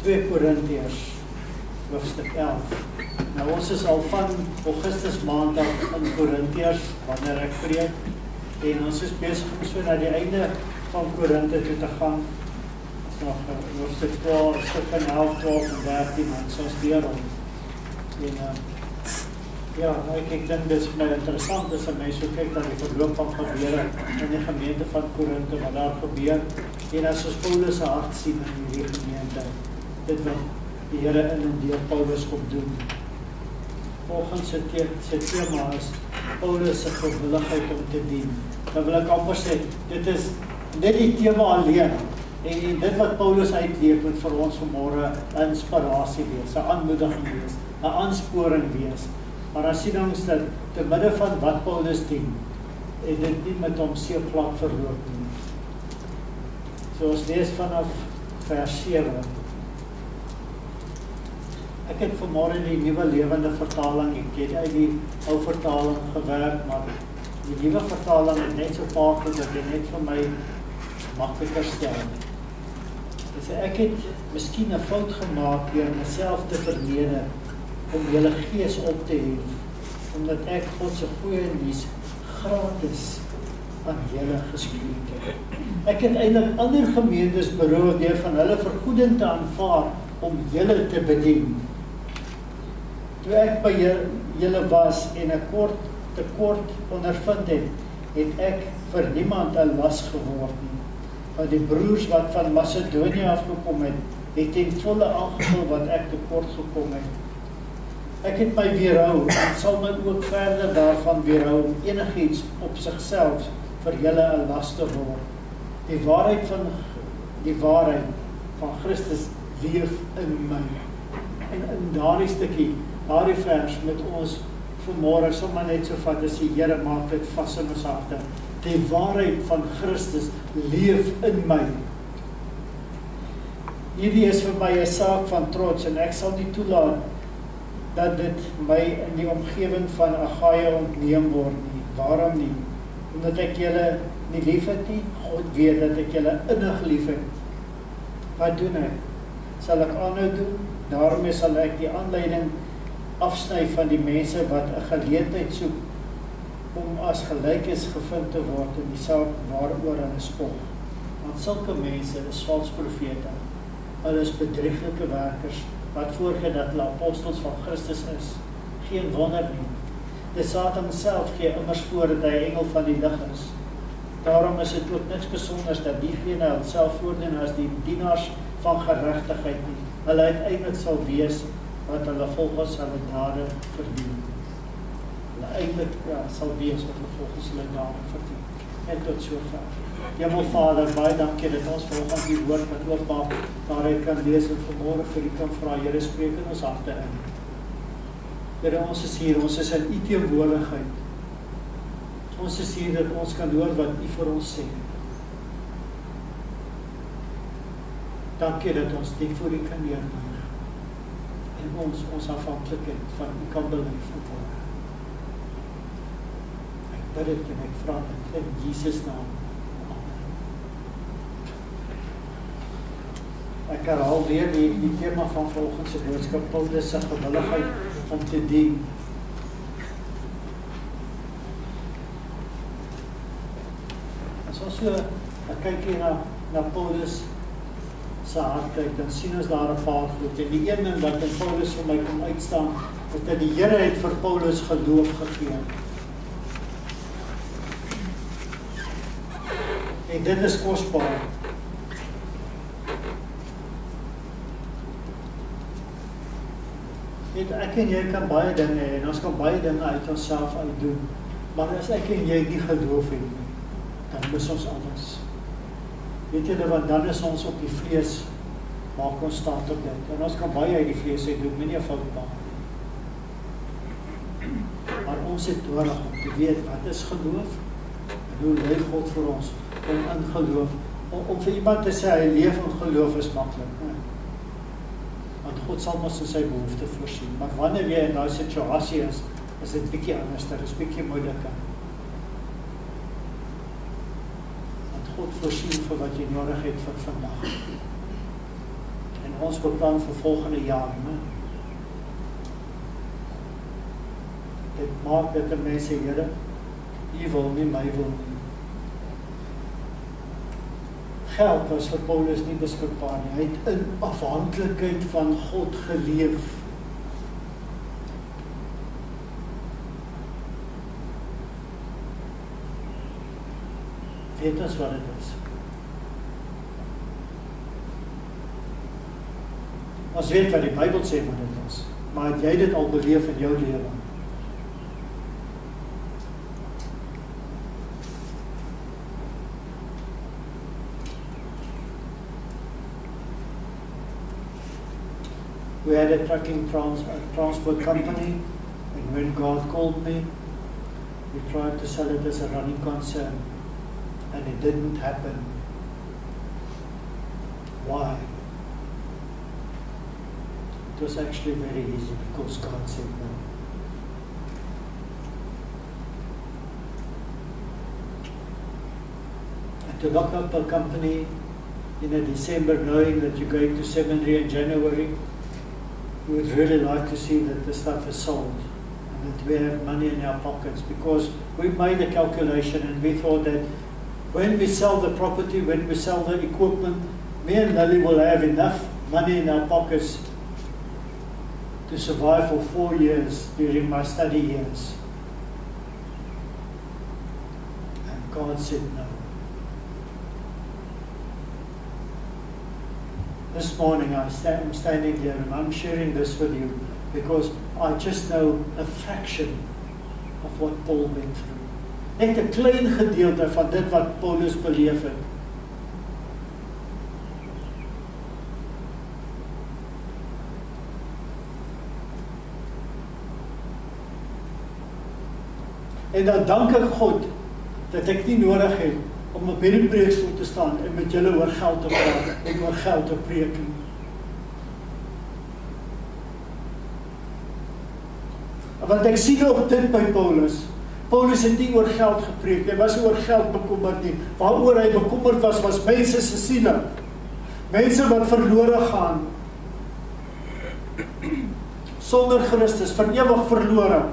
2 Korintiërs, hoofstuk 11. Nou ons is al van Augustus maand af in Korintiërs, wanneer ek preek, en ons is besig om so na die einde van Korinte toe te gaan. Ons nog hoofstuk 12, stuk van 11, 12 en 13, en so ons deur om. En ja, ek dink dit is my interessant as 'n mens so kyk na die verloop van gebeure in die gemeente van Korinte, wat daar gebeur, en as ons Paulus se hart sien in hierdie gemeente, dit wat die Here in en deur Paulus kom doen. Volgens sy tema is Paulus se gewilligheid om te dien. Dan wil ek amper sê, dit is net die tema alleen, en dit wat Paulus uitleef moet vir ons vanmôre 'n inspirasie wees, 'n aanmoediging wees, 'n aansporing wees. Maar dan sien ons dat te midde van wat Paulus dien, het dit nie met hom seepvlak verloop nie. So ons lees vanaf vers 7. Ek het vanmôre die Nuwe Lewende Vertaling, ek het uit die ou vertaling gewerk, maar die nuwe vertaling het net so vaag dat dit net vir my makliker stel. Dus ek het miskien 'n fout gemaak deur myself te verneder om julle gees op te hef, omdat ek God se goeie nuus gratis aan julle gespreek het. Ek het eintlik ander gemeentes beroof deur van hulle vergoeding te aanvaar om julle te bedien. Toe ek by julle was en 'n tekort ondervind het ek vir niemand 'n las geword nie. Want die broers wat van Macedonië afgekom het ten volle aangevul wat ek tekort gekom het. Ek het my weerhou en sal my ook verder daarvan weerhou om enigiets op sigself vir julle 'n las te word. Die waarheid van Christus leef in my. En in daardie stukkie, daardie vers met ons vanmôre sommer net so vat as die Here maak dit vas in ons harte. Die waarheid van Christus leef in my. Hierdie is vir my 'n saak van trots en ek sal nie toelaat dat dit my in die omgewing van Agaia ontneem word nie. Waarom nie? Omdat ek julle nie lief het nie. God weet dat ek julle innig lief het. Wat doen ek? Sal ek aanhou doen? Daarom sal ek die aanleiding afsny van die mense wat 'n geleentheid soek om as gelykes gevind te word in die saak waaroor hulle spog. Want sulke mense is valse profete. Hulle is bedrieglike werkers wat voorgee dat hulle apostels van Christus is. Geen wonder nie. Die Satan self gee immers voor dat hy engel van die lig is. Daarom is dit ook niks besonders dat diegene homself voordoen as die dienaars van geregtigheid nie. Hulle uiteindelik sal wees wat hulle volgens hulle dade verdien. Hulle eintlik sal wees wat hulle volgens hulle dade verdien. En tot sover. Hemelvader, baie dankie dat ons volgens die woord wat oopmaak, daaruit kan lees en vanmôre vir U kan vra, Here, spreek in ons harte in. Here, ons is hier, ons is in U teenwoordigheid. Ons is hier dat ons kan hoor wat U vir ons sê. Dankie dat ons dit voor U kan neerbuig. En ons afhanklikheid van U kan beleef word. Ek bid dit en ek vra dit in Jesus naam. Ek herhaal weer die tema van volgens se boodskap, Paulus se gewilligheid om te dien. As ons so kyk hier na Paulus se hart kyk, dan sien ons daar 'n paar goed. En die een ding wat in Paulus vir my kom uitstaan, is dat die Here het vir Paulus geloof gegee. En dit is kosbaar. Ek en jy kan baie dinge hê, en ons kan baie dinge uit onsself uitdoen, maar as ek en jy nie geloof het nie, dan mis ons alles. Weet julle wat, dan is ons op die vlees, maak ons staat op dit, en ons kan baie uit die vlees uit doen, nie 'n fout maak. Maar ons het nodig om te weet, wat is geloof, en hoe lei God vir ons, om in geloof, om vir iemand te sê, hy leef in geloof is maklik, want God sal ons in sy behoefte voorsien. Maar wanneer jy in daai situasie is dit bietjie anders, dit is bietjie moeiliker. Want God voorsien vir wat jy nodig het vir vandag. En ons beplan vir volgende jaar, né? Dit maak dat die mense, Here, U wil nie, my wil nie. Geld was vir Paulus nie beskikbaar nie. Hy het in afhanklikheid van God geleef. Weet ons wat dit is. Ons weet wat die Bybel sê wat dit is, maar het jy dit al beleef in jou lewe? We had a trucking transport company, and when God called me, we tried to sell it as a running concern, and it didn't happen. Why? It was actually very easy because God said no. And to lock up a company in a December, knowing that you're going to seminary in January, we would really like to see that the stuff is sold and that we have money in our pockets, because we made a calculation and we thought that when we sell the property, when we sell the equipment, me and Lily will have enough money in our pockets to survive for 4 years during my study years. And God said no. This morning I'm standing here and I'm sharing this with you because I just know a fraction of what Paul went through. Net 'n klein gedeelte van dit wat Paulus beleef het. En dan dank ek God dat ek nie nodig het om op hierdie preekstoel te staan en met julle oor geld te praat en oor geld te preek. Want ek sien ook dit by Paulus. Paulus het nie oor geld gepreek, hy was oor geld bekommerd nie. Waaroor hy bekommerd was, was mense se siele. Mense wat verlore gaan. Sonder Christus, vir ewig verlore.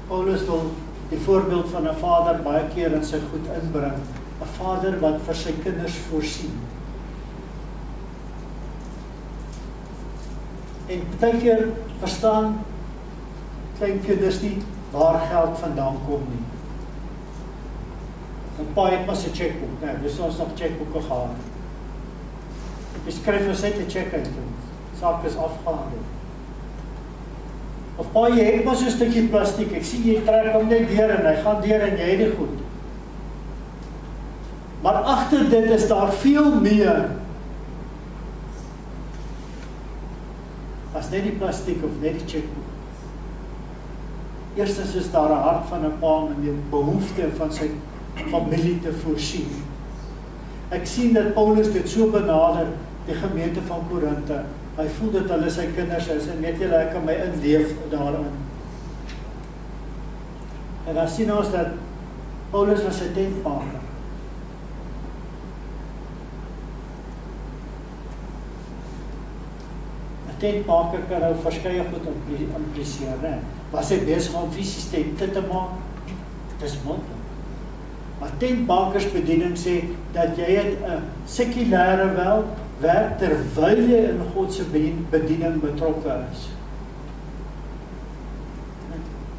Paulus wil die voorbeeld van 'n vader baie keer in sy goed inbring. 'n Vader wat vir sy kinders voorsien. En baie keer verstaan klein kinders nie waar geld vandaan kom nie. En pa het maar sy chequeboek, nee, dus ons nog chequeboeke gehad. Jy skryf ons net 'n check uit, saak is afgehandel. Of pa, jy het maar so 'n stukkie plastiek, ek sien jy trek hom net deur en hy gaan deur en jy het dit goed. Maar agter dit is daar veel meer as net die plastiek of net die chequeboek. Eerstens is daar 'n hart van 'n pa om die behoefte van sy familie te voorsien. Ek sien dat Paulus dit so benader, die gemeente van Korinthe. Hy voel dat hulle sy kinders is en weet julle, ek kan my inleef daarin. En dan sien ons dat Paulus was 'n tentmaker. Tentmaker kan nou verskeie goed impliseer, né? Was hy besig om fisies tente te maak? Dis moontlik. Maar tentmakersbediening sê dat jy het 'n sekulêre werk terwyl jy in God se bediening betrokke is.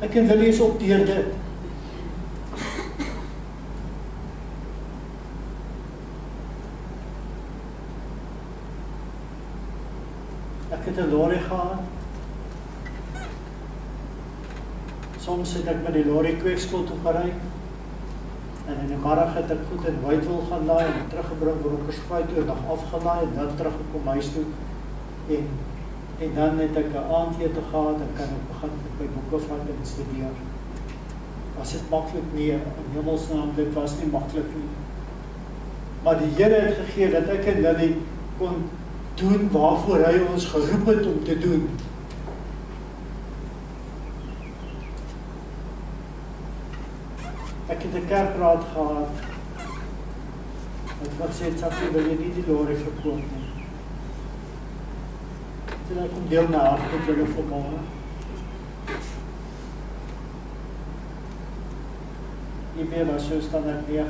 Ek kan wil lees op deur dit. Ek het 'n lorry gehad. Soms het ek met die lorry kweekskool toe gery. En in die middag het ek goed in Whiteville gaan laai en teruggebring word op 'n spruit toe, nog afgelaai en dan teruggekom huis toe. En dan het ek 'n aandete gehad en kan ek begin met my boeke vat en studeer. Was dit maklik? Nee, in hemelsnaam, dit was nie maklik nie. Maar die Here het gegee dat ek en Lily kon doen waarvoor hy ons geroep het om te doen. Ek het 'n kerkraad gehad. Wat sê, Safi, wil jy nie die lorry verkoop nie? Toen ek kom deel na hart met julle vanmorgen. Hiermee was so standaard 9.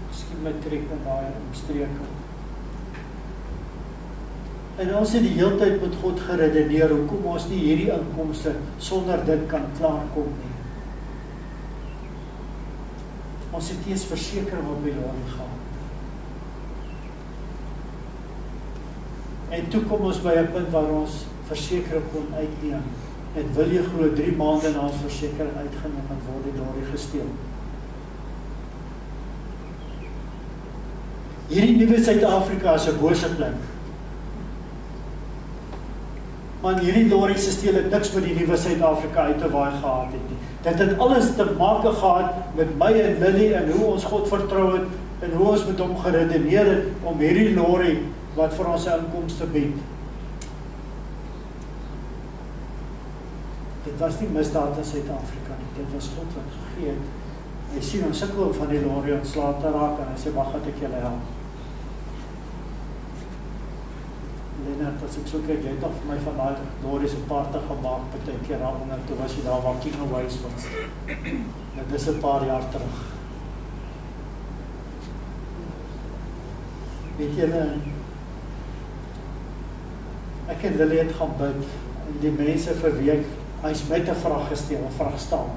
Miskien matriek en baie omstreke. En ons het die hele tyd met God geredeneer, hoekom ons nie hierdie inkomste sonder dit kan klaarkom nie. Ons het eers verseker wat by lorry gaan. En toe kom ons by 'n punt waar ons versekering kon uitneem. En wil jy glo 3 maande na ons versekering uitgeneem en word die lorry gesteel. Hierdie nuwe Suid-Afrika is 'n bose plek. Maar hierdie lorry se steel het niks met die nuwe Suid-Afrika uit te waai gehad het nie. Dit het alles te maak gehad met my en Lily en hoe ons God vertrou het en hoe ons met hom geredeneer het om hierdie lorry wat vir ons 'n inkomste bied. Dit was nie misdaad in Suid-Afrika nie, dit was God wat gegee het. Hy sien ons sukkel om van die lorry ontslae te raak en hy sê, "Wag, ek julle help." Lennart, as ek so kyk, jy het nog vir my van daai lorry se parte gemaak, baie keer daaronder, toe was jy daar waar Kino Wys was. Dit is 'n paar jaar terug. Weet julle, ek en Lily het gaan bid, en die mense vir week, hy is met 'n vrag gesteel, 'n vragstal.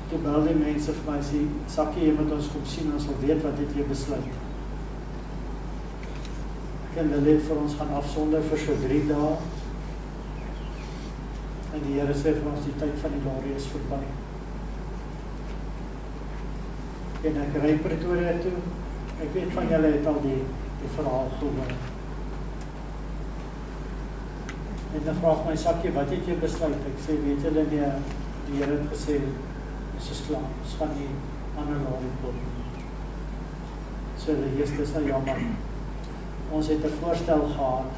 Toe bel die mense vir my, sê, "Sakkie, jy moet ons kom sien, ons wil weet wat het jy besluit." Ek en Lily vir ons gaan afsonder vir so 3 dae. En die Here sê vir ons, die tyd van die lorry is verby. En ek ry Pretoria toe. Ek weet van julle het al die verhaal gehoor. En dan vraag my, "Sakkie, wat het jy besluit?" Ek sê, "Weet julle nie, die Here het gesê, ons is klaar, ons gaan nie ander lorry koop nie." So die eerste is nou jammer. Ons het 'n voorstel gehad.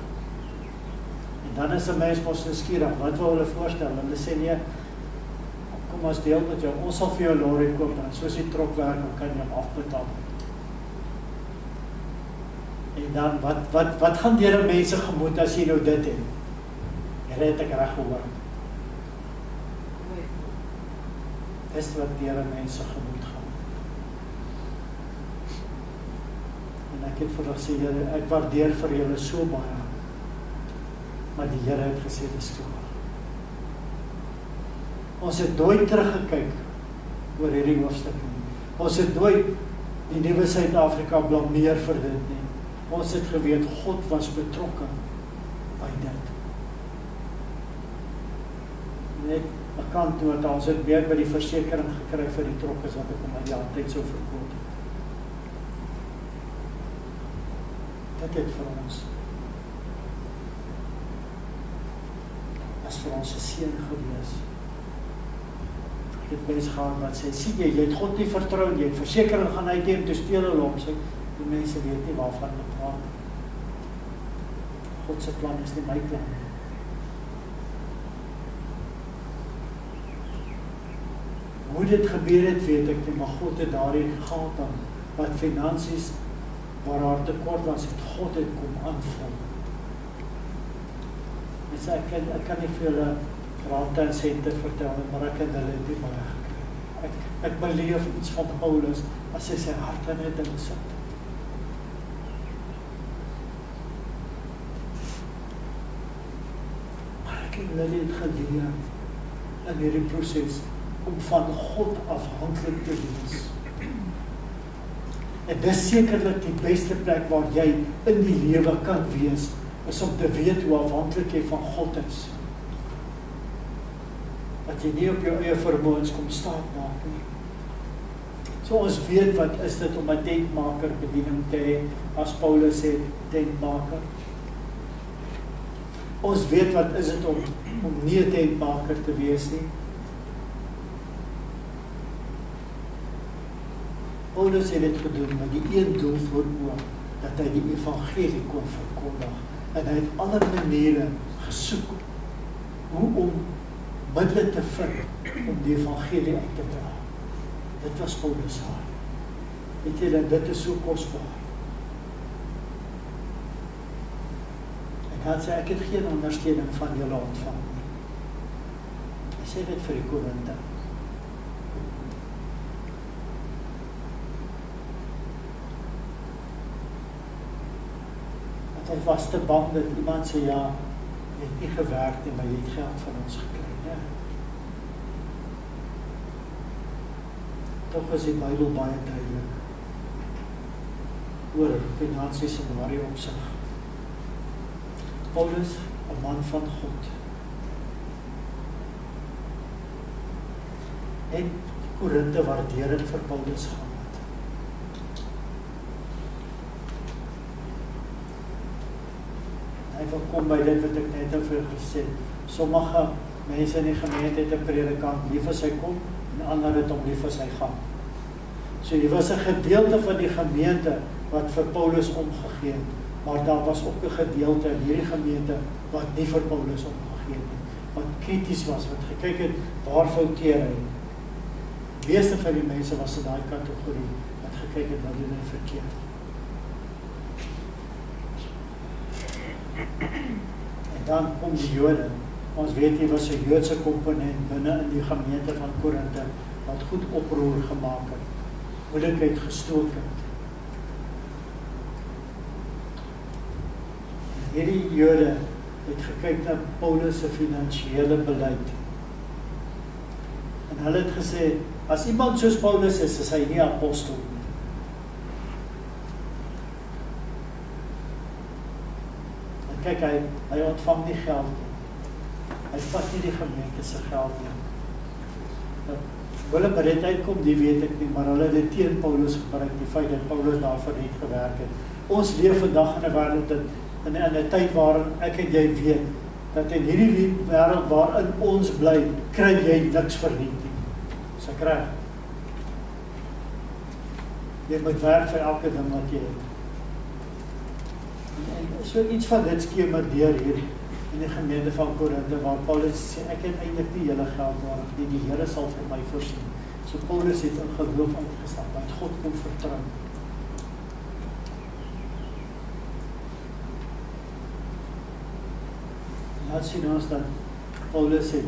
En dan is 'n mens mos nuuskierig, wat wil hulle voorstel? Hulle sê, "Nee, kom ons deel met jou, ons sal vir jou lorry koop, en soos die trok werk, dan kan jy hom afbetaal." En dan, wat gaan deur 'n mense gemoed as jy nou dit het? Here, het ek reg gehoor? Dis wat deur 'n mense gemoed gaan. En ek het vir hulle gesê, Here, ek waardeer vir julle so baie, maar die Here het gesê, dis klaar. Ons het nooit teruggekyk oor hierdie hoofstuk nie. Ons het nooit die nuwe Suid-Afrika blameer vir dit nie. Ons het geweet, God was betrokke by dit. Net 'n kantnota, ons het weer by die versekering gekry vir die trokkes wat ek om my tyd sou verkoop. Dit het vir ons as vir ons 'n seën gewees. Ek het mense gehad wat sê, "Sien jy, jy het God nie vertrou, jy het versekering gaan uitneem, toe steel hulle hom." Sê, die mense weet nie waarvan hulle praat. God se plan is nie my plan nie. Hoe dit gebeur het, weet ek nie, maar God het daarin gehad aan, wat finansies, waar haar tekort was, het God het kom aanvul. En sê, ek kan nie vir julle rand en sente vertel, maar ek kan hulle nie baie gekry. Ek beleef iets van Paulus, as hy sy hart in het ding sit. Maar ek en Lily het geleer in hierdie proses, om van God afhanklik te wees. En dis sekerlik die beste plek waar jy in die lewe kan wees, is om te weet hoe afhanklik jy van God is. Dat jy nie op jou eie vermoëns kom staat maak nie. So ons weet wat is dit om 'n tentmaker bediening te hê, as Paulus sê, tentmaker. Ons weet wat is dit om nie 'n tentmaker te wees nie. Paulus het dit gedoen met die een doel voor oog, dat hy die evangelie kon verkondig. En hy het alle maniere gesoek hoe om middele te vind om die evangelie uit te dra. Dit was Paulus hart. Weet julle, dit is so kosbaar. En dan sê ek het geen ondersteuning van julle ontvang nie. Hy sê dit vir die Korinte. Want hy was te bang dat iemand sê, ja, jy het nie gewerk nie, maar jy het geld van ons gekry. Ja. Toch is die Bybel baie duidelik oor finansies in daardie opsig. Paulus, 'n man van God. En Korinte waarderend vir Paulus gehad. Hy wil kom by dit wat ek net oor gesê het. Sommige mense in die gemeente het 'n predikant lief as hy kom, en ander het hom lief as hy gaan. So hier was 'n gedeelte van die gemeente wat vir Paulus omgegee het, maar daar was ook 'n gedeelte in hierdie gemeente wat nie vir Paulus omgegee het, wat krities was, wat gekyk het, waar fouteer hy. Die meeste van die mense was in daai kategorie, wat gekyk het, wat doen hy verkeerd. En dan kom die Jode. Ons weet hier was 'n Joodse komponent binne in die gemeente van Korinte wat goed oproer gemaak het, moeilikheid gestook het. En hierdie Jode het gekyk na Paulus se finansiële beleid. En hulle het gesê, as iemand soos Paulus is hy nie apostel nie. En kyk, hy ontvang nie geld nie. Hy vat nie die gemeente se geld nie. Hulle bereid uitkom, die weet ek nie, maar hulle het dit teen Paulus gebruik, die feit dat Paulus daarvoor nie gewerk het. Ons leef vandag in 'n wêreld in 'n tyd waarin ek en jy weet dat in hierdie wêreld waarin ons bly, kry jy niks verdiend nie. Dis ek reg. Jy moet werk vir elke ding wat jy het. En so iets van dit skema deur hier in die gemeente van Korinte, waar Paulus sê, ek het eintlik nie julle geld nodig nie, die Here sal vir my voorsien. So Paulus het in geloof uitgestap, hy het God kon vertrou. En dan sien ons dat Paulus het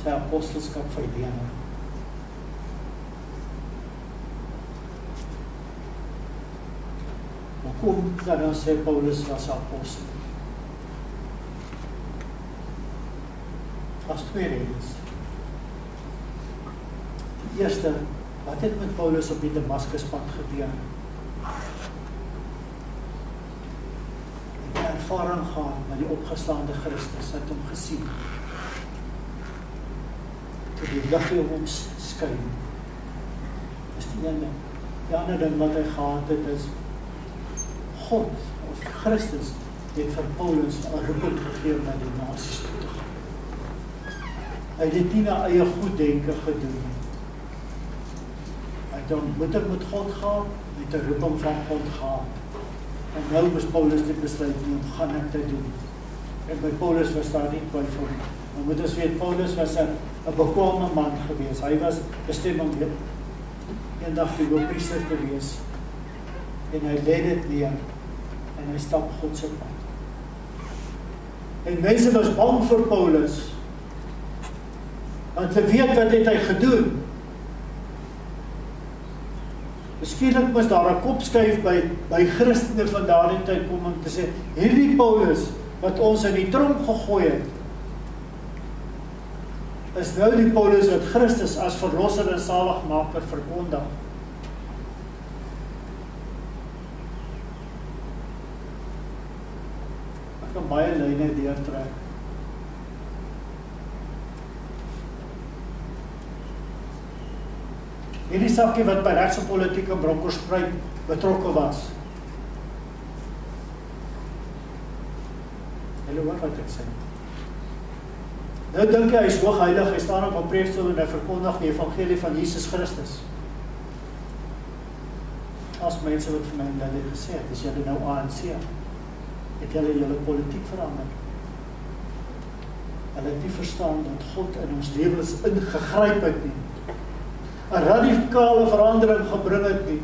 sy apostelskap verdien. Hoekom kan ons sê Paulus was apostel? As twee redes. Die eerste, wat het met Paulus op die Damaskuspad gebeur? Hy het ervaring gehad met die opgestaande Christus, het hom gesien. Toe die lig om hom skyn. Dis die ene. Die ander ding wat hy gehad het is, God, of Christus, het vir Paulus 'n roeping gegee om na die nasies toe te gaan. Hy het dit nie na eie goeddenke gedoen. Hy het 'n ontmoeting met God gehad, hy het 'n roeping van God gehad. En nou moes Paulus dit besluit om gaan ek dit doen. En by Paulus was daar nie twyfel nie. Nou moet ons weet, Paulus was 'n bekwame man gewees. Hy was bestem om eendag die hoofpriester te wees. En hy lê dit neer en hy stap God se pad. En mense was bang vir Paulus, want hulle weet wat het hy gedoen. Miskien moes daar 'n kopskuif by Christene van daardie tyd kom om te sê, hierdie Paulus wat ons in die tronk gegooi het, is nou die Paulus wat Christus as verlosser en saligmaker verkondig. Ek kan baie lyne deurtrek. Hierdie sakkie wat by regs en politiek in Bronkhorstspruit betrokke was. Julle hoor wat ek sê. Nou dink hy is hoog heilig, hy staan op 'n preekstoel en hy verkondig die evangelie van Jesus Christus. As mense wat vir my en hulle gesê het, is julle nou ANC, het julle politiek verander. hulle het nie verstaan dat God in ons lewens ingegryp het nie. 'n radikale verandering gebring het nie.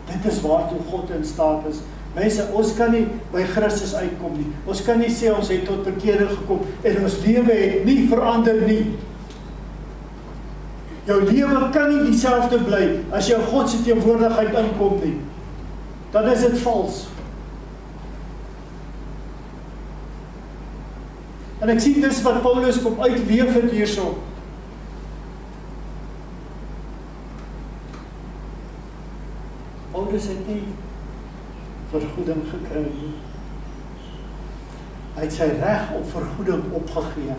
Dit is waartoe God in staat is. Mense, ons kan nie by Christus uitkom nie. Ons kan nie sê ons het tot bekering gekom en ons lewe het nie verander nie. Jou lewe kan nie dieselfde bly as jy God se teenwoordigheid inkom nie. Dan is dit vals. En ek sien dis wat Paulus kom uitleef het hierso. Paulus het nie vergoeding gekry nie. Hy het sy reg op vergoeding opgegee.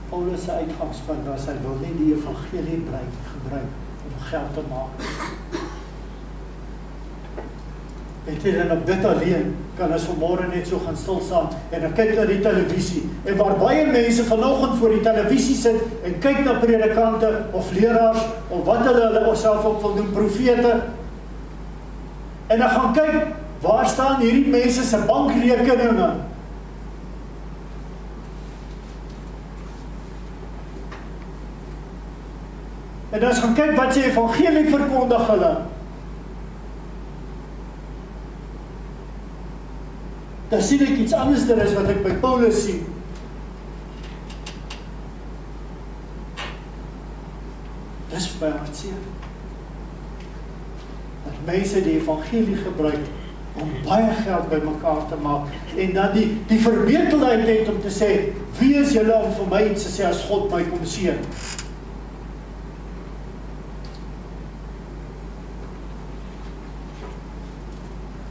Paulus se uitgangspunt was hy wil nie die evangelie gebruik om geld te maak. Weet jy, en op dit alleen kan ons vanmôre net so gaan stil staan en dan kyk na die televisie. En waar baie mense vanoggend voor die televisie sit en kyk na predikante of leraars of wat hulle self ook wil doen, profete. En dan gaan kyk, waar staan hierdie mense se bankrekeninge? En dan gaan kyk wat sê evangelie verkondig hulle. Dan sien ek iets anders as wat ek by Paulus sien. Dis my hartseer. Dat mense die evangelie gebruik om baie geld bymekaar te maak en dan die vermetelheid het om te sê, wie is julle om vir my iets te sê as God my kom seën?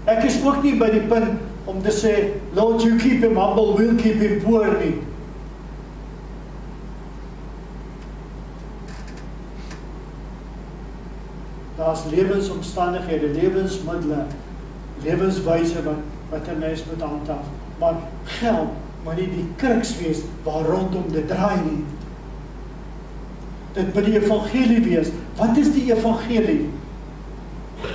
Ek is ook nie by die punt om te sê, Lord, you keep him humble, we'll keep him poor nie. Daar is lewensomstandighede, lewensmiddele, lewenswyse wat 'n mens moet handhaaf. Maar geld moet nie die kruks wees waar rondom dit draai nie. Dit moet die evangelie wees. Wat is die evangelie?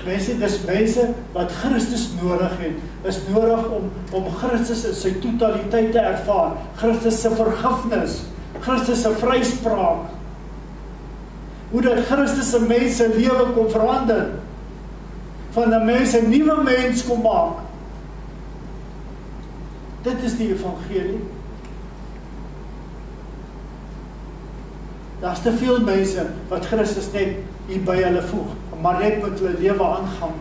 Mense, dis mense wat Christus nodig het, is nodig om Christus in sy totaliteit te ervaar, Christus se vergifnis, Christus se vryspraak, hoe dat Christus se mense lewe kom verander, van 'n mens 'n nuwe mens kom maak. Dit is die evangelie. Daar's te veel mense wat Christus net hier by hulle voeg, maar net met hulle lewe aangaan.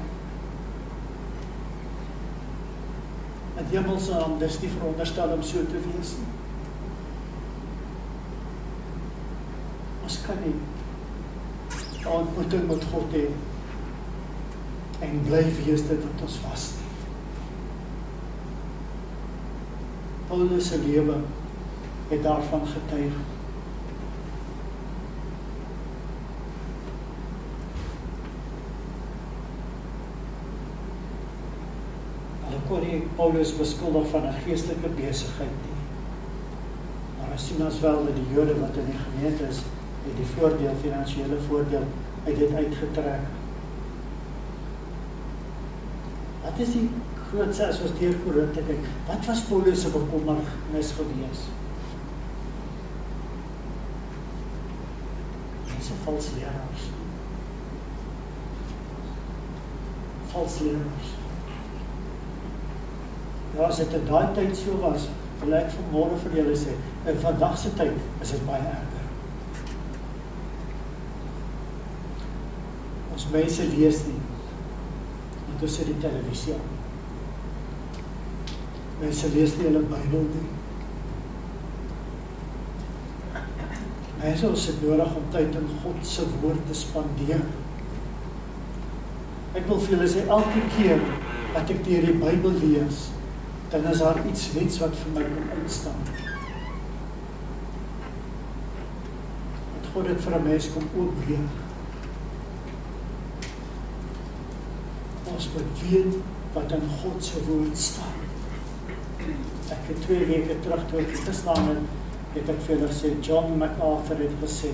In die hemelse naam, dis nie veronderstel om so te wees nie. Ons kan nie 'n ontmoeting met God hê en bly wees dit wat ons was nie. Paulus se lewe het daarvan getuig. Kon nie Paulus beskuldig van 'n geestelike besigheid nie. Maar ons sien ons wel dat die Jode wat in die gemeente is, het die voordeel, finansiële voordeel uit dit uitgetrek. Wat is die grootste as ons deur Korinthe kyk? Wat was Paulus se bekommernis gewees? Mense vals leraars. Vals leraars. Ja, as dit in daai tyd so was, wil ek vanmôre vir julle sê, in vandag se tyd is dit baie erger. Ons mense lees nie, want ons sit die televisie aan. Mense lees nie hulle Bybel nie. Mense, ons het nodig om tyd in God se woord te spandeer. Ek wil vir julle sê, elke keer wat ek deur die Bybel lees, dan is daar iets wets wat vir my kom uitstaan. Dat God dit vir 'n mens kom oopbreek. Ons moet weet wat in God se woord staan. Ek het 2 weke terug toe ek gestaan het ek vir julle gesê, John MacArthur het gesê,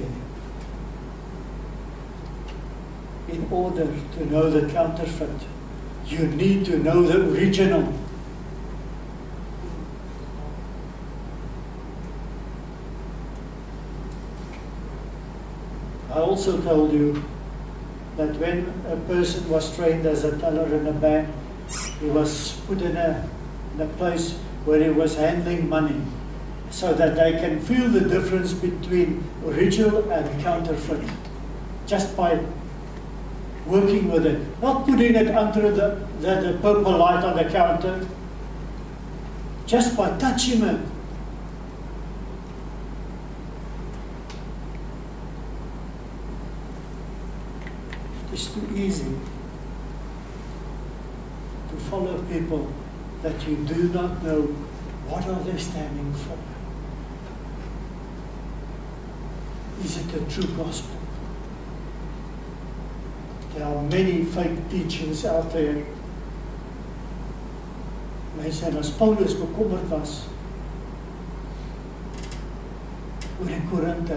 in order to know the counterfeit. You need to know the original. I also told you that when a person was trained as a teller in a bank, he was put in a place where he was handling money, so that they can feel the difference between original and counterfeit, just by working with it, not putting it under the purple light on the counter, just by touching it. It's too easy to follow people that you do not know what are they standing for. Is it a true gospel? There are many fake teachings out there. Mense, en as Paulus bekommerd was oor die Korinte,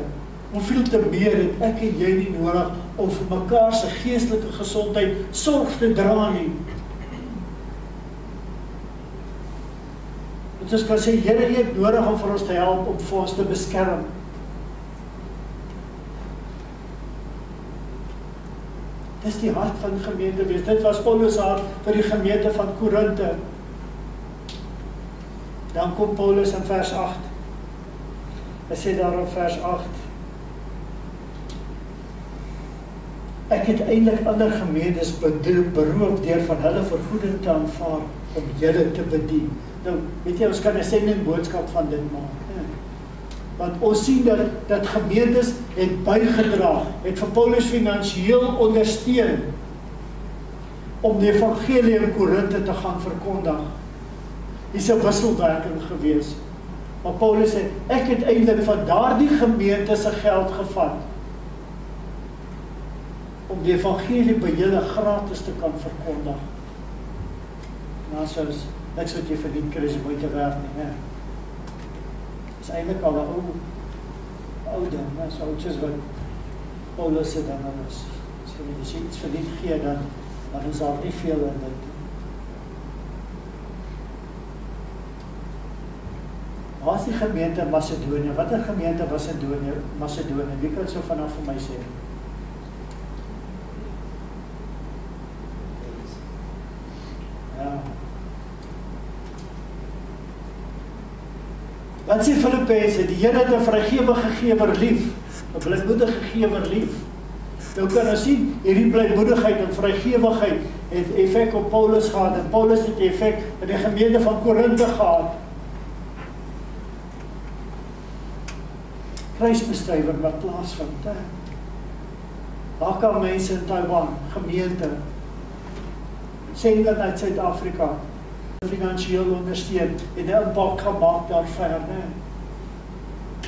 hoeveel te meer het ek en jy nie nodig om vir mekaar se geestelike gesondheid sorg te dra nie. Want ons kan sê, Here, jy het nodig om vir ons te help, om vir ons te beskerm. Dis die hart van die gemeente wees. Dit was Paulus hart vir die gemeente van Korinte. Dan kom Paulus in vers 8. Hy sê daar in vers 8, ek het eintlik ander gemeentes beroof deur van hulle vergoeding te aanvaar om julle te bedien. Nou, weet jy, ons kan 'n sendingboodskap van dit maak. Want ons sien dat gemeentes het bygedra, het vir Paulus finansiëel ondersteun om die evangelie in Korinte te gaan verkondig. Dis 'n wisselwerking gewees. Maar Paulus sê, ek het eintlik van daardie gemeente se geld gevat om die evangelie by julle gratis te kan verkondig. Nou soos niks wat jy verdien kry is moeite werd nie, né? Dis eintlik al 'n ou ding, né? So oudjies wat Paulus sê dan is. So as jy iets verdien gee dan is daar nie veel in dit. Waar is die gemeente Macedonië? Watter gemeente was Macedonië? Wie kan so vanaf vir my sê? Ja. Wat sê Filippense? Die Here het 'n vrygewige gewer lief, 'n blydmoedige gewer lief. Nou kan ons sien, hierdie blydmoedigheid en vrygewigheid het effek op Paulus gehad, en Paulus het effek in die gemeente van Korinte gehad. Kruisbestuiwing wat plaasvind. Daar kan mense in Taiwan, gemeente, sending uit Suid-Afrika, finansiëel ondersteun en 'n impak gemaak daar verder.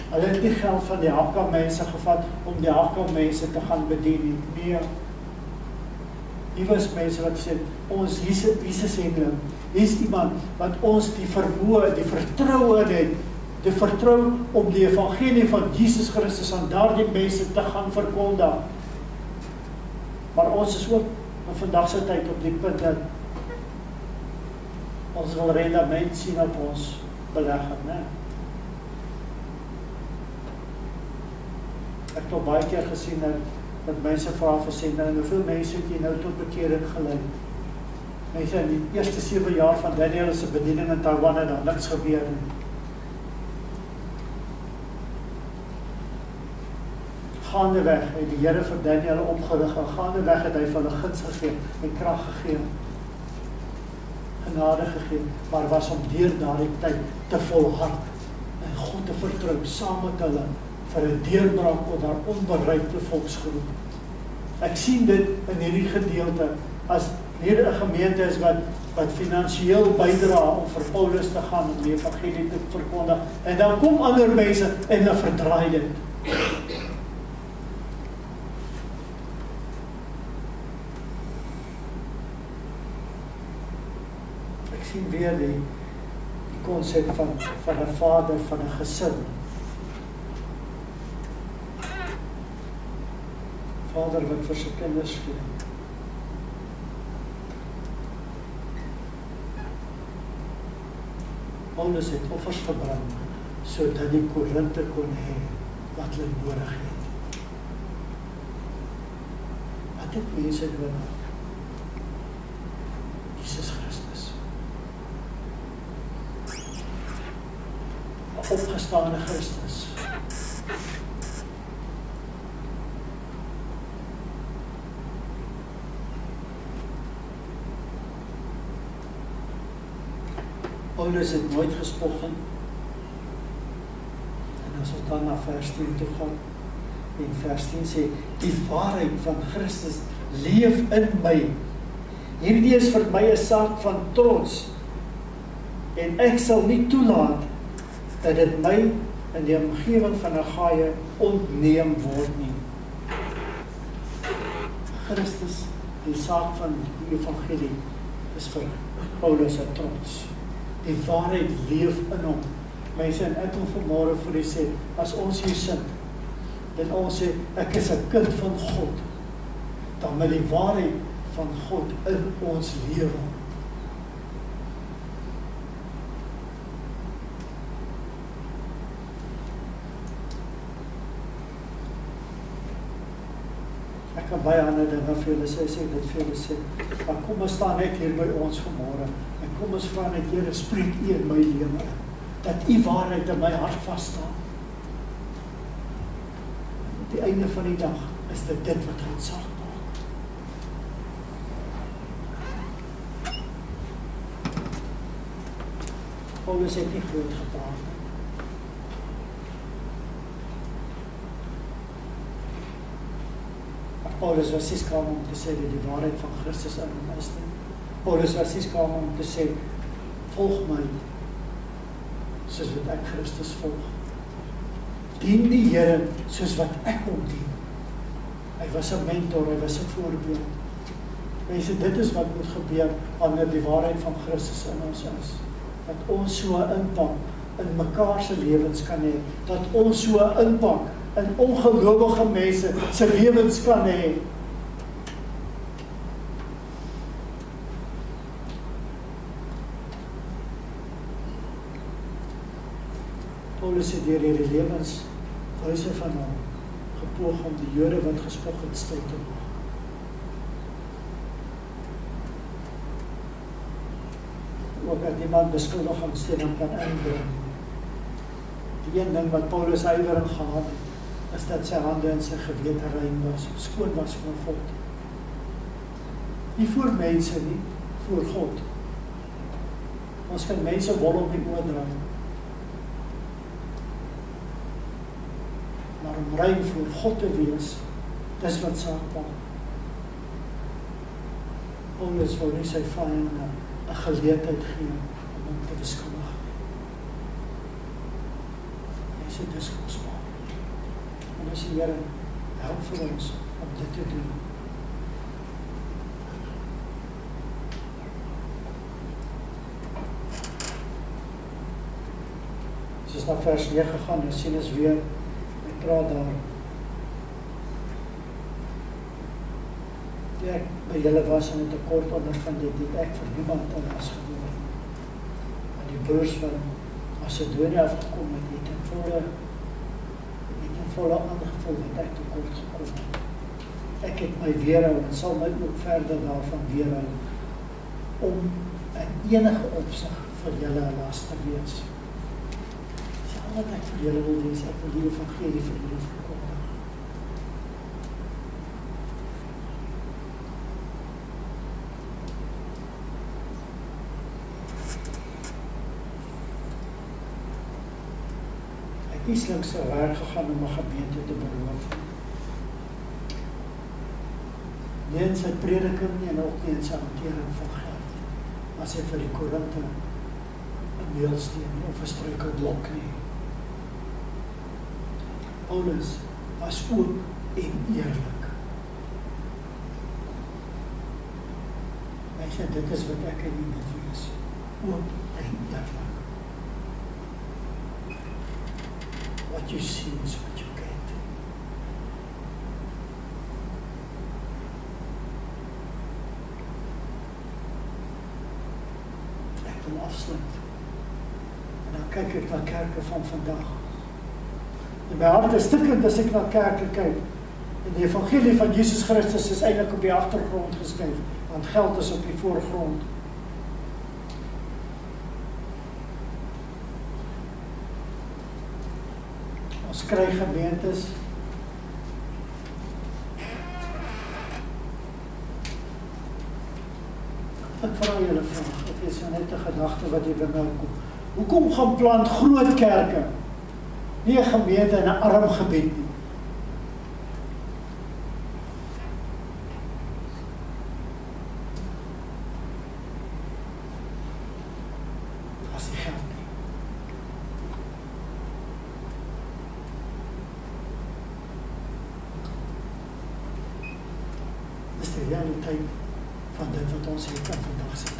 Hulle het die geld van die Hakka mense gevat om die Hakka mense te gaan bedien. Nee. Hier was mense wat sê, ons Jesus sending, hier is iemand wat ons die vermoë, die vertroue het, die vertrou om die evangelie van Jesus Christus aan daardie mense te gaan verkondig. Maar ons is ook in vandag se tyd op die punt dat ons wil rendement sien op ons belegging, né? Ek het al baie keer gesien dat mense vra vir sê, nou hoeveel mense het jy nou tot bekering gelei? Mense in die eerste 7 jaar van Daniel se bediening in Taiwan het daar niks gebeur nie. Gaandeweg het die Here vir Daniel opgerig, en gaandeweg het hy vir hulle guns gegee en krag gegee, genade gegee, maar was om deur daardie tyd te volhard en God te vertrou saam met hulle vir 'n deurbraak oor daar onbereikte volksgroep. Ek sien dit in hierdie gedeelte as hier 'n gemeente is wat finansiëel bydra om vir Paulus te gaan om die evangelie te verkondig, en dan kom ander mense en hulle verdraai dit. Sien weer die konsep van 'n vader, van 'n gesin. Vader wat vir sy kinders gee. Paulus het offers gebring, sodat die Korinte kon hê wat hulle nodig het. Wat het mense nodig? Jesus Christus. 'n opgestane Christus. Paulus het nooit gespog nie. En as ons dan na vers 10 toe gaan, en vers 10 sê, die waarheid van Christus leef in my. Hierdie is vir my 'n saak van trots, en ek sal nie toelaat dat dit my in die omgewing van Agaia ontneem word nie. Christus, die saak van die evangelie, is vir Paulus 'n trots. Die waarheid leef in hom. Mense, en ek wil vanmôre vir u sê, as ons hier sit, en ons sê, ek is 'n kind van God, dan met die waarheid van God in ons lewe. Ek kan baie ander dinge vir julle sê, dit vir julle sê, maar kom ons staan net hier by ons vanmôre, en kom ons vra net, Here, spreek U in my lewe, dat U waarheid in my hart vas staan. Op die einde van die dag is dit wat gaan saak maak. Paulus het nie groot gepraat. Paulus was nie skaam om te sê dat die waarheid van Christus in hom is nie. Paulus was nie skaam om te sê, volg my, soos wat ek Christus volg. Dien die Here soos wat ek hom dien. Hy was 'n mentor, hy was 'n voorbeeld. Mense, dit is wat moet gebeur wanneer die waarheid van Christus in ons is. Dat ons so 'n impak in mekaar se lewens kan hê, dat ons so 'n impak in ongelowige mense se lewens kan hê. Paulus het deur hierdie lewenswyse van hom gepoog om die Jode wat gespog het stil te maak. Ook dat niemand beskuldigings teen hom kan inbring. Die een ding wat Paulus ywerig gehad het, is dat sy hande en sy gewete rein was, skoon was voor God. Nie voor mense nie, voor God. Ons kan mense wol op die oor draai. Maar om rein voor God te wees, dis wat saak maak. Paulus wou nie sy vyande 'n geleentheid gee om hom te beskuldig. Hy sê dis kosbaar. En as die Here help vir ons om dit te doen. As ons na vers 9 gaan, dan sien ons weer, hy praat daar. Die ek by julle was in 'n tekort ondervind het ek vir niemand anders geword. Maar die broers van Macedonië afgekom het in volle aangevoel dat ek tekort gekom het. Ek het my weerhou en sal my ook verder daarvan weerhou om in enige opsig vir julle 'n las te wees. Dis al wat ek vir julle wil wees, ek wil die evangelie vir julle verkondig. Hy het slinks te werk gegaan om 'n gemeente te beloof. Nie in sy prediking nie en ook nie in sy hantering van geld. As hy vir die Korinte 'n meelsteen of 'n struikelblok nie. Paulus was oop en eerlik. Hy sê dit is wat ek in u wil wees. Oop en eerlik. What you see is what you get. wil afsluit. En dan kyk ek na kerke van vandag. En my hart is stikkend as ek na kerke kyk. En die evangelie van Jesus Christus is eintlik op die agtergrond geskuif, want geld is op die voorgrond. Ons kry gemeentes ek vra julle vraag, dit is net 'n gedagte wat hier by my kom. Hoekom gaan plant groot kerke? Nie 'n gemeente in 'n arm gebied nie. As die geld nie. Dis die realiteit van dit wat ons hier kan vandag sien.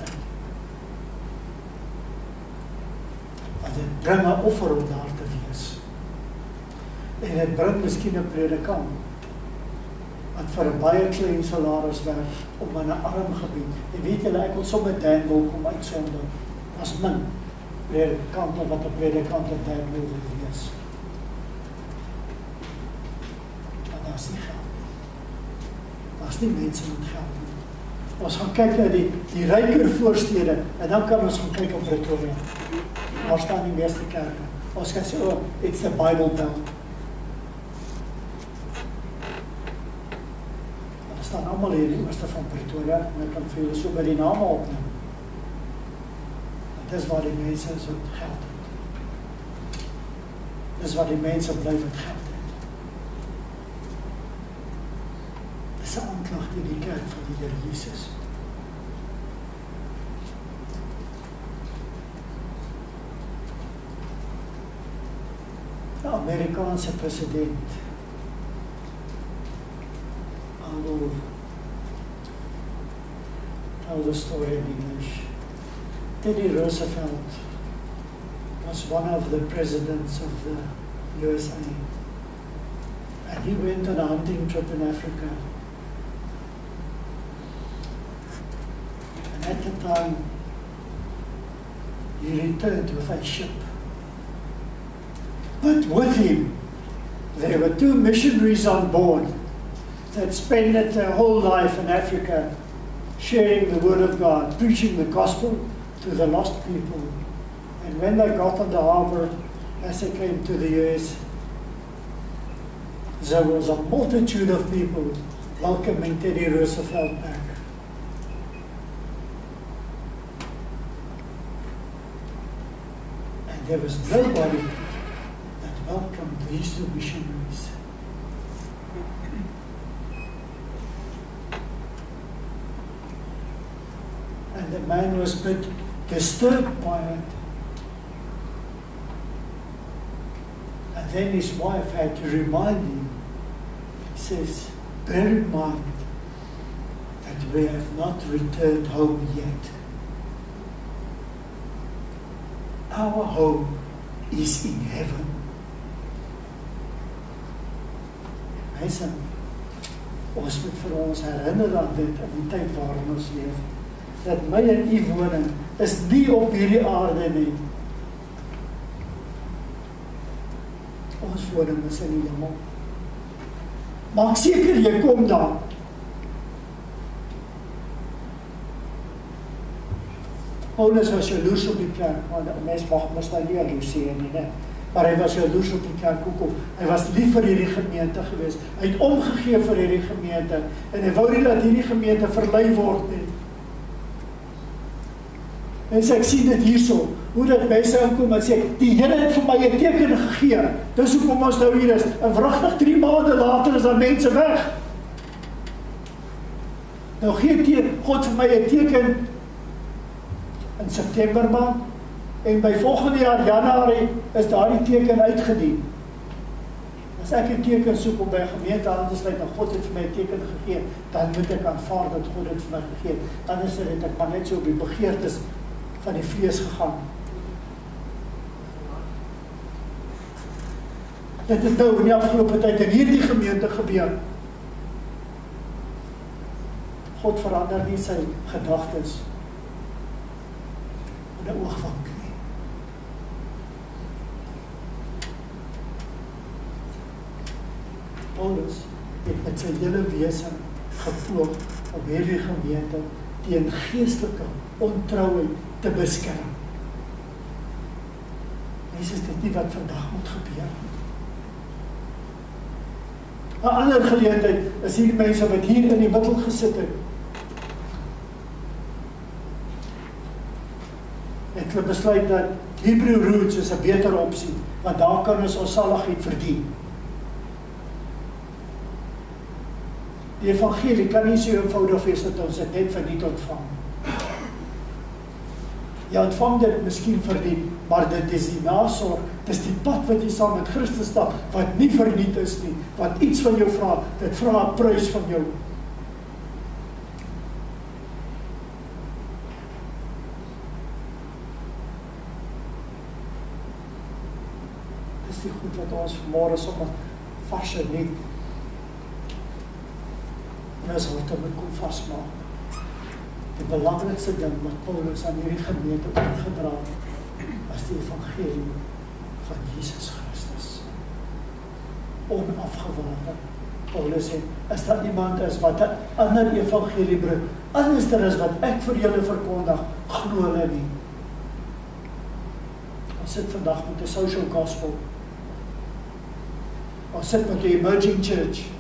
Want dit bring 'n offer om daar te wees. En dit bring miskien 'n predikant wat vir 'n baie klein salaris werk op 'n arm gebied. En weet julle, ek wil sommer Danwil kom uitsonder. As min predikante wat 'n predikant in Danwil wil wees. Maar daar is nie geld. Daar is nie mense met geld nie. Ons gaan kyk na die ryker voorstede en dan kan ons gaan kyk op Pretoria. Daar staan die meeste kerke. Ons kan sê, oh, it's the Bible Belt. Daar staan allemaal hier in die ooste van Pretoria en ek kan vir julle so by die name opneem. Dit is waar die mense so geld het. Dit is waar die mense bly wat geld het. Dit is 'n aanklag teen die kerk van die Here Jesus. De Amerikaanse president, I will tell the story in English. Teddy Roosevelt was one of the presidents of the USA, and he went on a hunting trip in Africa. And at the time, he returned with a ship. But with him, there were 2 missionaries on board that spent their whole life in Africa sharing the word of God, preaching the gospel to the lost people. And when they got on the harbor, as they came to the US, there was a multitude of people welcoming Teddy Roosevelt back. And there was nobody that welcomed these 2 missionaries. And the man was a bit disturbed by it. And then his wife had to remind him. He says, bear in mind that we have not returned home yet. Our home is in heaven. Mense, ons moet vir ons herinner aan dit in die tyd waarin ons leef. Dat my en u woning is nie op hierdie aarde nie. Ons woning is in die hemel. Maak seker jy kom daar. Paulus was jaloers op die kerk, want 'n mens mag mos nou nie jaloers hê nie, né? Maar hy was jaloers op die kerk. Hoekom? Hy was lief vir hierdie gemeente gewees. Hy het omgegee vir hierdie gemeente en hy wou nie dat hierdie gemeente verlei word nie. En ek sien dit hierso, hoe dat mense aankom en sê, die Here het vir my 'n teken gegee. Dis hoekom ons nou hier is. En wragtig 3 maande later is daar mense weg. Nou gee God vir my 'n teken in September maand en by volgende jaar Januarie is daardie teken uitgedien. As ek 'n teken soek om by 'n gemeente aan te sluit en God het vir my 'n teken gegee, dan moet ek aanvaar dat God dit vir my gegee het. Anders het ek maar net so op die begeertes van die vlees gegaan. Dit het nou in die afgelope tyd in hierdie gemeente gebeur. God verander nie sy gedagtes. 'n oogwink nie. Paulus het met sy hele wese gepoog om hierdie gemeente teen geestelike ontrouheid te beskerm. Is dit nie wat vandag moet gebeur? 'n ander geleentheid is hier mense wat hier in die middel gesit het. Het hulle besluit dat Hebrew roots is 'n beter opsie, want daar kan ons saligheid verdien. Die evangelie kan nie so eenvoudig wees dat ons dit net verniet ontvang. Jy ontvang dit miskien verdien, maar dit is die nasorg, dit is die pad wat jy saam met Christus stap, wat nie verniet is nie, wat iets van jou vra, dit vra 'n prys van jou. Dis die goed wat ons vanmôre sommer vasse net en ons harte moet kom vasmaak. Die belangrikste ding wat Paulus aan hierdie gemeente oorgedra het, was die evangelie van Jesus Christus. Onafgewater. Paulus sê, as daar iemand is wat 'n ander evangelie bring, anderster is wat ek vir julle verkondig, glo hulle nie. Ons sit vandag met 'n social gospel. Ons sit met 'n emerging church.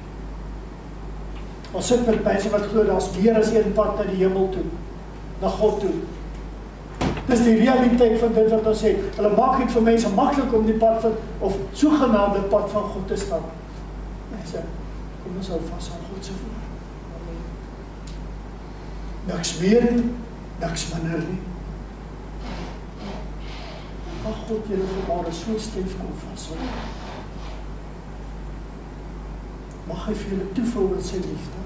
Ons sit met mense wat glo daar's meer as een pad na die hemel toe, na God toe. Dis die realiteit van dit wat ons sê. Hulle maak dit vir mense maklik om die pad van, of sogenaamde pad van God te stap. Mense, kom ons hou vas aan God se woord. Niks meer nie, niks minder nie. Mag God julle vanmôre so styf kom vashou. Mag hy vir julle toevou in sy liefde.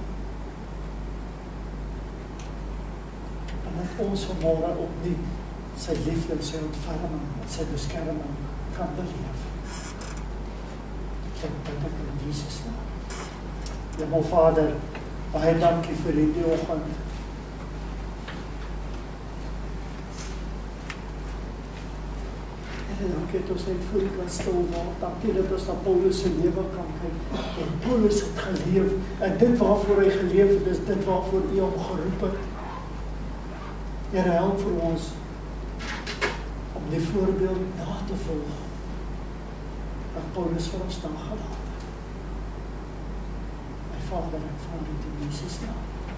En dat ons vanmôre opnuut sy liefde, sy ontferming, sy beskerming kan beleef. Ek bid ek in Jesus naam. Hemel Vader, baie dankie vir hierdie oggend. Dankie dat ons net voor U kan stil word. Dankie dat ons na Paulus se lewe kan kyk. En Paulus het geleef. En dit waarvoor hy geleef het, is dit waarvoor U hom geroep het. Here, help vir ons om die voorbeeld na te volg wat Paulus vir ons nagelaat het. My Vader, ek vra dit in Jesus naam.